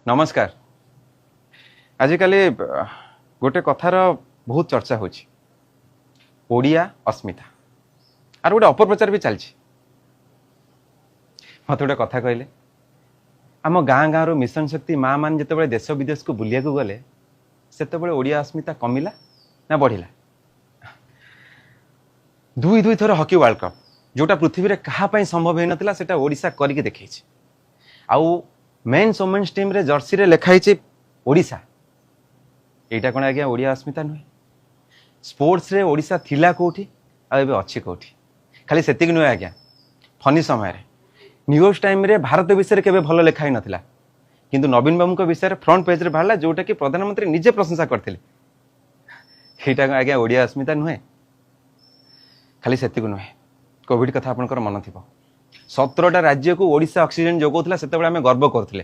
नमस्कार। आजिकल गोटे कथार बहुत चर्चा होची ओडिया अस्मिता आर गोटे अपप्रचार भी चलती। मत गोटे कथा कहले आम गाँ गाँव मिशन शक्ति माँ मान जिते देश विदेश को बुलिया गले से ओडिया अस्मिता कमिला ना बढ़िला। दुई दुई थर हॉकी वर्ल्ड कप जोटा पृथ्वी रे कहापाई संभव हो नाला सेटा ओडिशा करके देखी। आउ मेन्स वोमेन्स टीम रे जर्सी रे लिखाई ओडिशा। एटा कौन आज्ञा ओडिया अस्मिता नुहे। स्पोर्ट्स रे ओडिशा थिला कोठी आबे अच्छी कोठी खाली सेतिक नुहे आज्ञा। फनी समय रे न्यूज टाइम रे भारत विषय केबे भल लिखाई नथिला किंतु नवीन बाबू को विषय फ्रंट पेज रे बाहरला जोटा कि प्रधानमंत्री निजे प्रशंसा करथिले। एटा आज्ञा ओडिया अस्मिता नुहे। खाली सेतिक नुहे कोविड कथा आपनकर मन थिबो 17टा राज्य को ओडिशा ऑक्सीजन जोगौथिला सेतेबेले आमे गर्व करथिले।